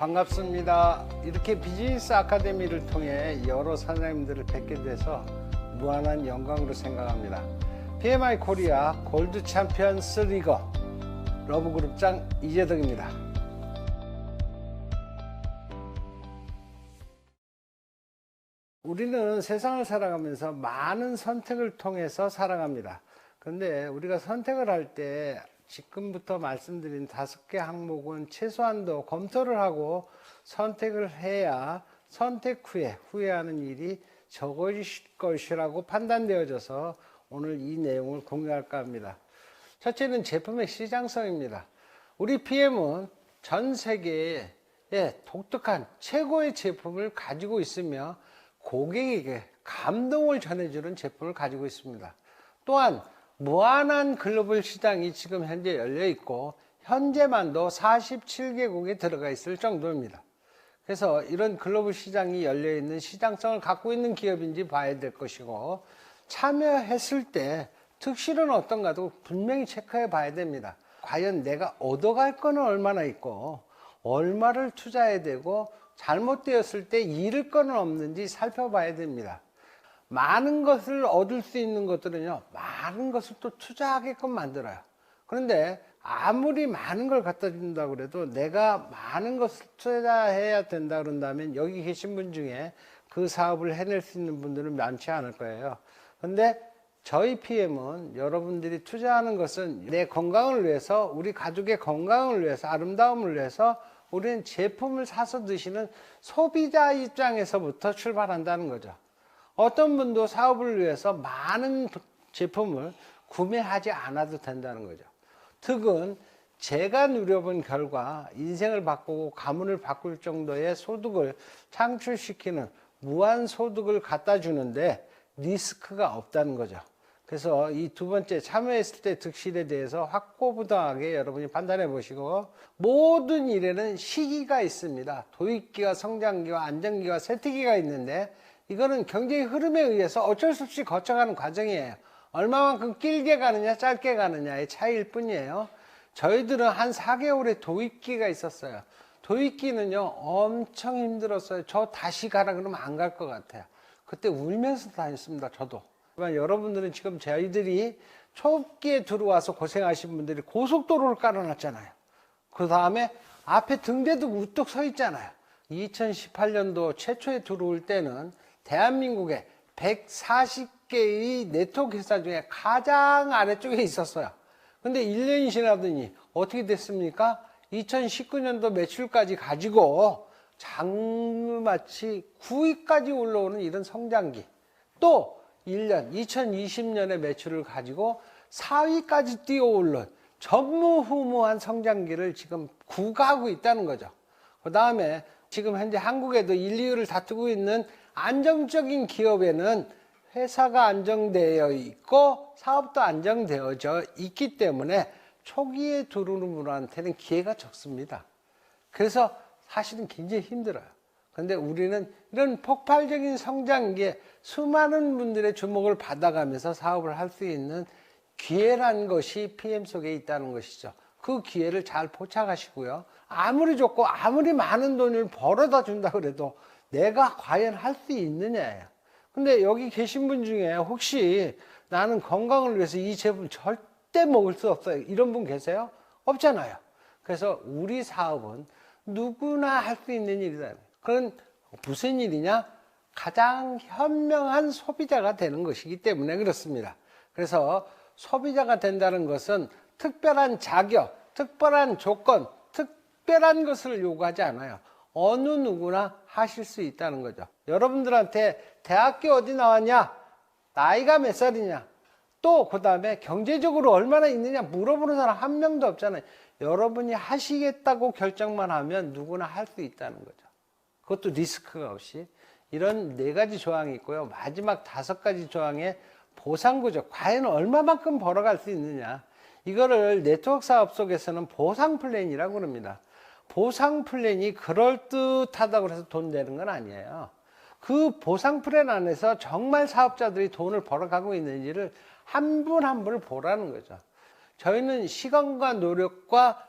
반갑습니다. 이렇게 비즈니스 아카데미를 통해 여러 사장님들을 뵙게 돼서 무한한 영광으로 생각합니다. PMI 코리아 골드 챔피언스 리거 러브그룹장 이재덕입니다. 우리는 세상을 살아가면서 많은 선택을 통해서 살아갑니다. 그런데 우리가 선택을 할 때 지금부터 말씀드린 5개 항목은 최소한도 검토를 하고 선택을 해야 선택 후에 후회하는 일이 적어질 것이라고 판단되어져서 오늘 이 내용을 공유할까 합니다. 첫째는 제품의 시장성입니다. 우리 PM은 전 세계에 독특한 최고의 제품을 가지고 있으며 고객에게 감동을 전해주는 제품을 가지고 있습니다. 또한 무한한 글로벌 시장이 지금 현재 열려 있고 현재만도 47개국에 들어가 있을 정도입니다. 그래서 이런 글로벌 시장이 열려 있는 시장성을 갖고 있는 기업인지 봐야 될 것이고, 참여했을 때 특실은 어떤가도 분명히 체크해 봐야 됩니다. 과연 내가 얻어갈 거는 얼마나 있고 얼마를 투자해야 되고 잘못되었을 때 잃을 거는 없는지 살펴봐야 됩니다. 많은 것을 얻을 수 있는 것들은요, 많은 것을 또 투자하게끔 만들어요. 그런데 아무리 많은 걸 갖다 준다고 그래도 내가 많은 것을 투자해야 된다 그런다면 여기 계신 분 중에 그 사업을 해낼 수 있는 분들은 많지 않을 거예요. 그런데 저희 PM은 여러분들이 투자하는 것은 내 건강을 위해서, 우리 가족의 건강을 위해서, 아름다움을 위해서 우리는 제품을 사서 드시는 소비자 입장에서부터 출발한다는 거죠. 어떤 분도 사업을 위해서 많은 제품을 구매하지 않아도 된다는 거죠. 특은 제가 누려본 결과 인생을 바꾸고 가문을 바꿀 정도의 소득을 창출시키는 무한 소득을 갖다 주는데 리스크가 없다는 거죠. 그래서 이 두 번째, 참여했을 때 득실에 대해서 확고부동하게 여러분이 판단해 보시고, 모든 일에는 시기가 있습니다. 도입기와 성장기와 안정기와 쇠퇴기가 있는데 이거는 경제의 흐름에 의해서 어쩔 수 없이 거쳐가는 과정이에요. 얼마만큼 길게 가느냐 짧게 가느냐의 차이일 뿐이에요. 저희들은 한 4개월의 도입기가 있었어요. 도입기는요 엄청 힘들었어요. 저 다시 가라 그러면 안 갈 것 같아요. 그때 울면서 다녔습니다. 저도. 여러분들은 지금 저희들이 초기에 들어와서 고생하신 분들이 고속도로를 깔아놨잖아요. 그 다음에 앞에 등대도 우뚝 서 있잖아요. 2018년도 최초에 들어올 때는 대한민국에 140개의 네트워크 회사 중에 가장 아래쪽에 있었어요. 근데 1년이 지나더니 어떻게 됐습니까? 2019년도 매출까지 가지고 장마치 9위까지 올라오는 이런 성장기, 또 1년 2020년의 매출을 가지고 4위까지 뛰어오른 전무후무한 성장기를 지금 구가하고 있다는 거죠. 그 다음에 지금 현재 한국에도 1, 2위를 다투고 있는 안정적인 기업에는 회사가 안정되어 있고 사업도 안정되어져 있기 때문에 초기에 들어오는 분한테는 기회가 적습니다. 그래서 사실은 굉장히 힘들어요. 그런데 우리는 이런 폭발적인 성장기에 수많은 분들의 주목을 받아가면서 사업을 할 수 있는 기회란 것이 PM 속에 있다는 것이죠. 그 기회를 잘 포착하시고요. 아무리 좋고 아무리 많은 돈을 벌어다 준다 그래도 내가 과연 할 수 있느냐예요. 근데 여기 계신 분 중에 혹시 나는 건강을 위해서 이 제품 절대 먹을 수 없어요, 이런 분 계세요? 없잖아요. 그래서 우리 사업은 누구나 할 수 있는 일이다. 그건 무슨 일이냐? 가장 현명한 소비자가 되는 것이기 때문에 그렇습니다. 그래서 소비자가 된다는 것은 특별한 자격, 특별한 조건, 특별한 것을 요구하지 않아요. 어느 누구나 하실 수 있다는 거죠. 여러분들한테 대학교 어디 나왔냐, 나이가 몇 살이냐, 또 그 다음에 경제적으로 얼마나 있느냐 물어보는 사람 한 명도 없잖아요. 여러분이 하시겠다고 결정만 하면 누구나 할 수 있다는 거죠. 그것도 리스크가 없이. 이런 4가지 조항이 있고요. 마지막 5가지 조항의 보상구조, 과연 얼마만큼 벌어갈 수 있느냐, 이거를 네트워크 사업 속에서는 보상 플랜이라고 합니다. 보상 플랜이 그럴듯하다고 해서 돈 내는 건 아니에요. 그 보상 플랜 안에서 정말 사업자들이 돈을 벌어가고 있는지를 한 분 한 분을 보라는 거죠. 저희는 시간과 노력과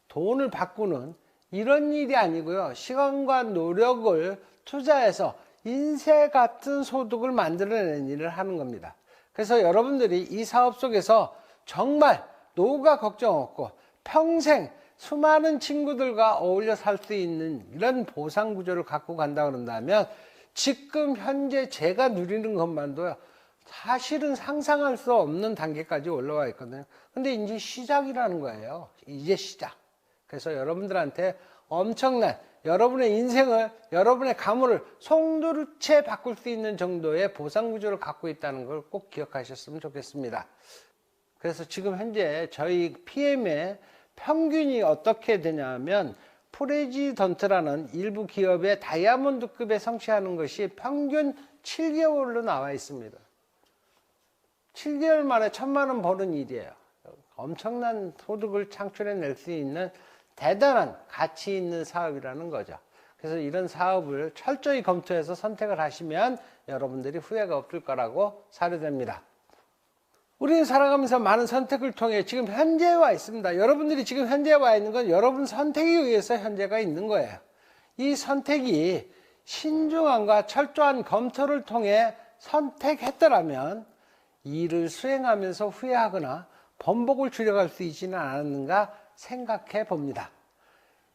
돈을 바꾸는 이런 일이 아니고요. 시간과 노력을 투자해서 인쇄 같은 소득을 만들어내는 일을 하는 겁니다. 그래서 여러분들이 이 사업 속에서 정말 노후가 걱정 없고 평생 수많은 친구들과 어울려 살 수 있는 이런 보상 구조를 갖고 간다 그런다면 지금 현재 제가 누리는 것만도요, 사실은 상상할 수 없는 단계까지 올라와 있거든요. 근데 이제 시작이라는 거예요. 이제 시작. 그래서 여러분들한테 엄청난 여러분의 인생을, 여러분의 가문을 송두리째 바꿀 수 있는 정도의 보상 구조를 갖고 있다는 걸 꼭 기억하셨으면 좋겠습니다. 그래서 지금 현재 저희 PM의 평균이 어떻게 되냐면, 프레지던트라는 일부 기업의 다이아몬드급에 성취하는 것이 평균 7개월로 나와 있습니다. 7개월 만에 1,000만 원 버는 일이에요. 엄청난 소득을 창출해낼 수 있는 대단한 가치 있는 사업이라는 거죠. 그래서 이런 사업을 철저히 검토해서 선택을 하시면 여러분들이 후회가 없을 거라고 사료됩니다. 우리는 살아가면서 많은 선택을 통해 지금 현재에 와 있습니다. 여러분들이 지금 현재에 와 있는 건 여러분 선택에 의해서 현재가 있는 거예요. 이 선택이 신중함과 철저한 검토를 통해 선택했더라면 일을 수행하면서 후회하거나 번복을 줄여갈 수 있지는 않았는가 생각해 봅니다.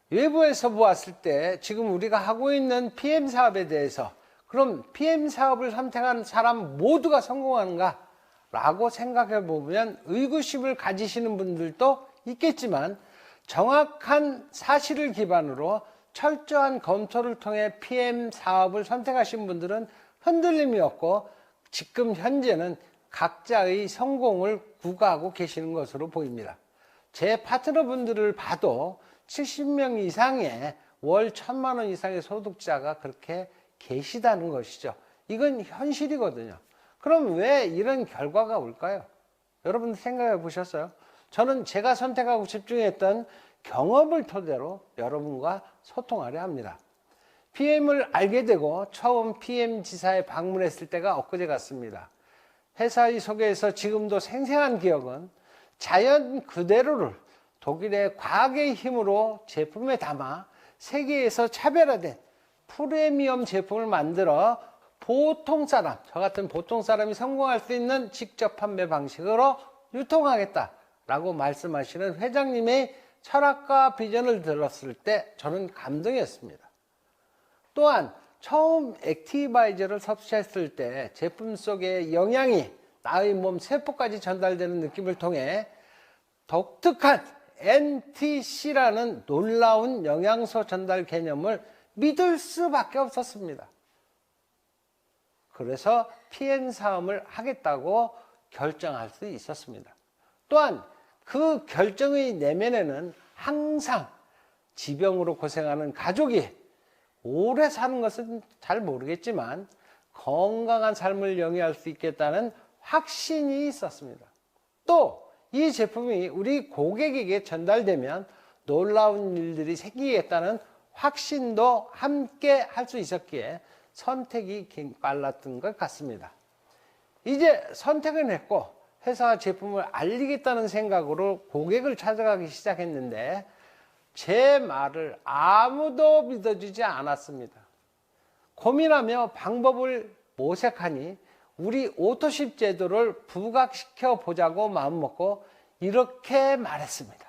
외부에서 보았을 때 지금 우리가 하고 있는 PM 사업에 대해서, 그럼 PM 사업을 선택한 사람 모두가 성공하는가? 라고 생각해 보면 의구심을 가지시는 분들도 있겠지만, 정확한 사실을 기반으로 철저한 검토를 통해 PM 사업을 선택하신 분들은 흔들림이 없고 지금 현재는 각자의 성공을 구가하고 계시는 것으로 보입니다. 제 파트너분들을 봐도 70명 이상의 월 1,000만 원 이상의 소득자가 그렇게 계시다는 것이죠. 이건 현실이거든요. 그럼 왜 이런 결과가 올까요? 여러분 생각해 보셨어요? 저는 제가 선택하고 집중했던 경험을 토대로 여러분과 소통하려 합니다. PM을 알게 되고 처음 PM 지사에 방문했을 때가 엊그제 같습니다. 회사의 속에서 지금도 생생한 기억은 자연 그대로를 독일의 과학의 힘으로 제품에 담아 세계에서 차별화된 프리미엄 제품을 만들어 보통 사람, 저 같은 보통 사람이 성공할 수 있는 직접 판매 방식으로 유통하겠다라고 말씀하시는 회장님의 철학과 비전을 들었을 때 저는 감동이었습니다. 또한 처음 액티바이저를 섭취했을 때 제품 속의 영양이 나의 몸 세포까지 전달되는 느낌을 통해 독특한 NTC라는 놀라운 영양소 전달 개념을 믿을 수밖에 없었습니다. 그래서 PM 사업을 하겠다고 결정할 수 있었습니다. 또한 그 결정의 내면에는 항상 지병으로 고생하는 가족이 오래 사는 것은 잘 모르겠지만 건강한 삶을 영위할 수 있겠다는 확신이 있었습니다. 또 이 제품이 우리 고객에게 전달되면 놀라운 일들이 생기겠다는 확신도 함께 할 수 있었기에 선택이 빨랐던 것 같습니다. 이제 선택은 했고 회사 제품을 알리겠다는 생각으로 고객을 찾아가기 시작했는데 제 말을 아무도 믿어주지 않았습니다. 고민하며 방법을 모색하니 우리 오토십 제도를 부각시켜 보자고 마음먹고 이렇게 말했습니다.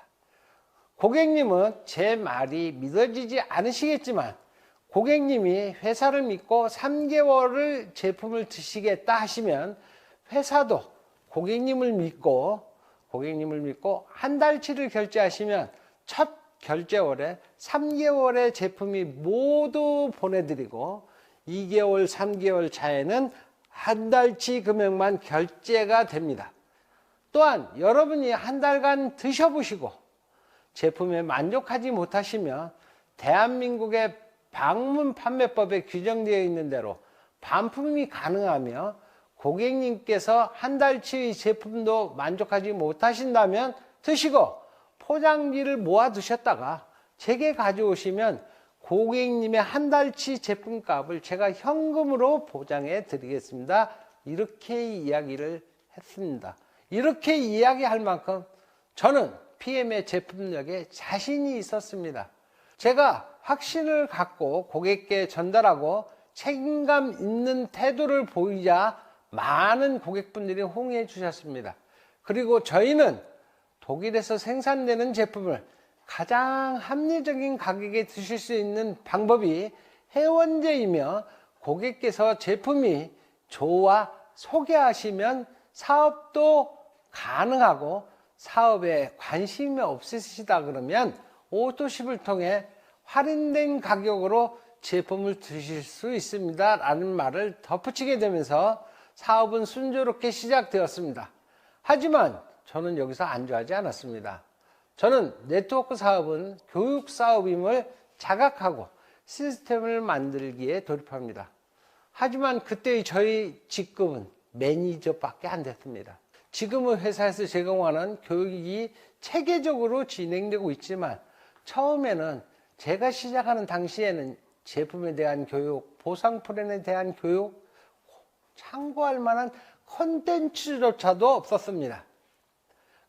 고객님은 제 말이 믿어지지 않으시겠지만 고객님이 회사를 믿고 3개월을 제품을 드시겠다 하시면 회사도 고객님을 믿고 한 달치를 결제하시면 첫 결제월에 3개월의 제품이 모두 보내드리고 2개월, 3개월 차에는 한 달치 금액만 결제가 됩니다. 또한 여러분이 한 달간 드셔보시고 제품에 만족하지 못하시면 대한민국의 방문 판매법에 규정되어 있는 대로 반품이 가능하며 고객님께서 한 달치의 제품도 만족하지 못하신다면 드시고 포장지를 모아 두셨다가 제게 가져오시면 고객님의 한 달치 제품값을 제가 현금으로 보장해 드리겠습니다. 이렇게 이야기를 했습니다. 이렇게 이야기할 만큼 저는 PM의 제품력에 자신이 있었습니다. 제가 확신을 갖고 고객께 전달하고 책임감 있는 태도를 보이자 많은 고객분들이 호응해 주셨습니다. 그리고 저희는 독일에서 생산되는 제품을 가장 합리적인 가격에 드실 수 있는 방법이 회원제이며, 고객께서 제품이 좋아 소개하시면 사업도 가능하고, 사업에 관심이 없으시다 그러면 오토십을 통해 할인된 가격으로 제품을 드실 수 있습니다 라는 말을 덧붙이게 되면서 사업은 순조롭게 시작되었습니다. 하지만 저는 여기서 안주하지 않았습니다. 저는 네트워크 사업은 교육 사업임을 자각하고 시스템을 만들기에 돌입합니다. 하지만 그때의 저희 직급은 매니저밖에 안 됐습니다. 지금은 회사에서 제공하는 교육이 체계적으로 진행되고 있지만, 처음에는 제가 시작하는 당시에는 제품에 대한 교육, 보상 플랜에 대한 교육, 참고할 만한 콘텐츠조차도 없었습니다.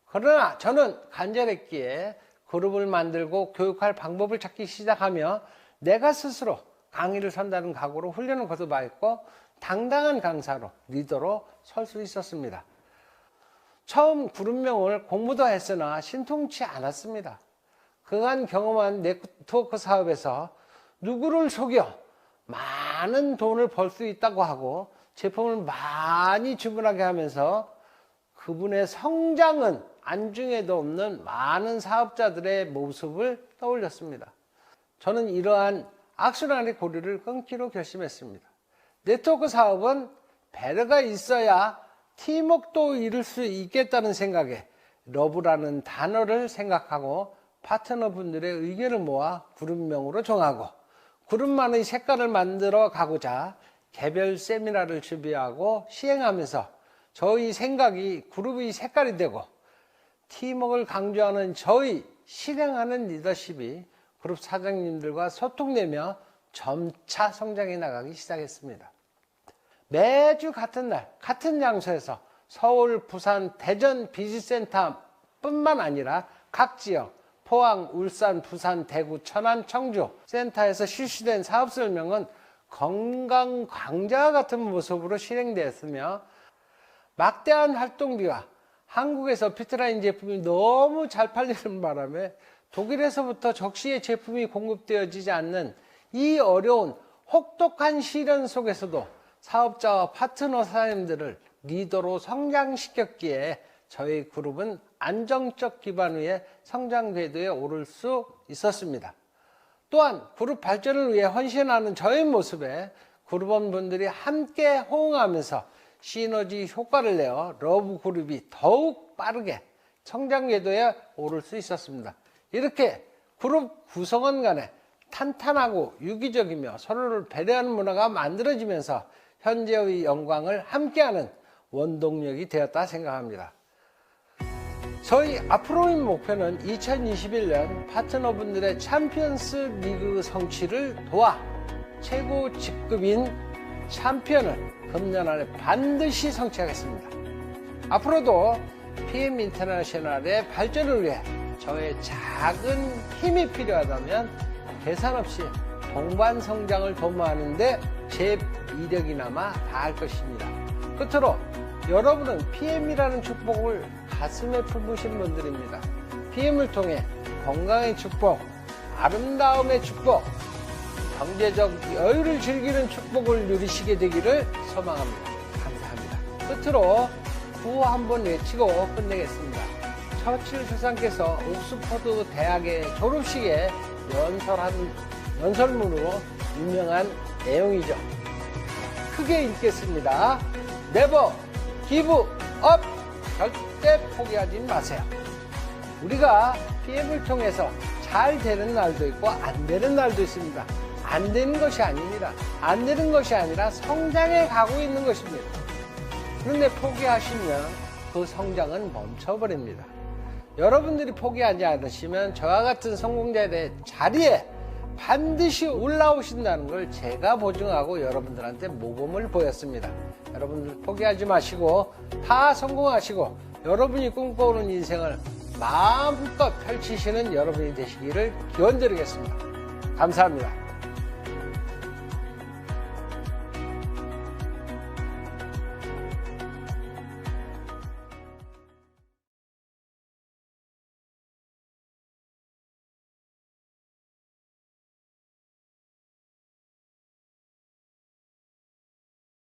그러나 저는 간절했기에 그룹을 만들고 교육할 방법을 찾기 시작하며 내가 스스로 강의를 선다는 각오로 훈련을 거듭하였고, 당당한 강사로, 리더로 설 수 있었습니다. 처음 그룹명을 공부도 했으나 신통치 않았습니다. 그간 경험한 네트워크 사업에서 누구를 속여 많은 돈을 벌 수 있다고 하고 제품을 많이 주문하게 하면서 그분의 성장은 안중에도 없는 많은 사업자들의 모습을 떠올렸습니다. 저는 이러한 악순환의 고리를 끊기로 결심했습니다. 네트워크 사업은 배려가 있어야 팀워크도 이룰 수 있겠다는 생각에 러브라는 단어를 생각하고 파트너분들의 의견을 모아 그룹명으로 정하고, 그룹만의 색깔을 만들어 가고자 개별 세미나를 준비하고 시행하면서 저희 생각이 그룹의 색깔이 되고, 팀워크를 강조하는 저희 실행하는 리더십이 그룹 사장님들과 소통되며 점차 성장해 나가기 시작했습니다. 매주 같은 날 같은 장소에서 서울, 부산, 대전 비즈센터 뿐만 아니라 각 지역 포항, 울산, 부산, 대구, 천안, 청주 센터에서 실시된 사업 설명은 건강 강좌와 같은 모습으로 실행되었으며, 막대한 활동비와 한국에서 피트라인 제품이 너무 잘 팔리는 바람에 독일에서부터 적시에 제품이 공급되어지지 않는 이 어려운 혹독한 시련 속에서도 사업자와 파트너 사장님들을 리더로 성장시켰기에 저희 그룹은 안정적 기반 위에 성장 궤도에 오를 수 있었습니다. 또한 그룹 발전을 위해 헌신하는 저의 모습에 그룹원분들이 함께 호응하면서 시너지 효과를 내어 러브 그룹이 더욱 빠르게 성장 궤도에 오를 수 있었습니다. 이렇게 그룹 구성원 간에 탄탄하고 유기적이며 서로를 배려하는 문화가 만들어지면서 현재의 영광을 함께하는 원동력이 되었다 생각합니다. 저희 앞으로의 목표는 2021년 파트너분들의 챔피언스 리그 성취를 도와 최고 직급인 챔피언을 금년 안에 반드시 성취하겠습니다. 앞으로도 PM 인터내셔널의 발전을 위해 저의 작은 힘이 필요하다면 계산 없이 동반 성장을 도모하는 데 제 이력이나마 다할 것입니다. 끝으로 여러분은 PM이라는 축복을 가슴에 품으신 분들입니다. PM을 통해 건강의 축복, 아름다움의 축복, 경제적 여유를 즐기는 축복을 누리시게 되기를 소망합니다. 감사합니다. 끝으로 구호 한번 외치고 끝내겠습니다. 처칠 조상께서 옥스퍼드 대학의 졸업식에 연설문으로 유명한 내용이죠. 크게 읽겠습니다. Never give up. 절대 포기하지 마세요. 우리가 PM을 통해서 잘 되는 날도 있고 안 되는 날도 있습니다. 안 되는 것이 아닙니다. 안 되는 것이 아니라 성장해 가고 있는 것입니다. 그런데 포기하시면 그 성장은 멈춰버립니다. 여러분들이 포기하지 않으시면 저와 같은 성공자의 자리에 반드시 올라오신다는 걸 제가 보증하고 여러분들한테 모범을 보였습니다. 여러분들 포기하지 마시고 다 성공하시고 여러분이 꿈꿔오는 인생을 마음껏 펼치시는 여러분이 되시기를 기원드리겠습니다. 감사합니다.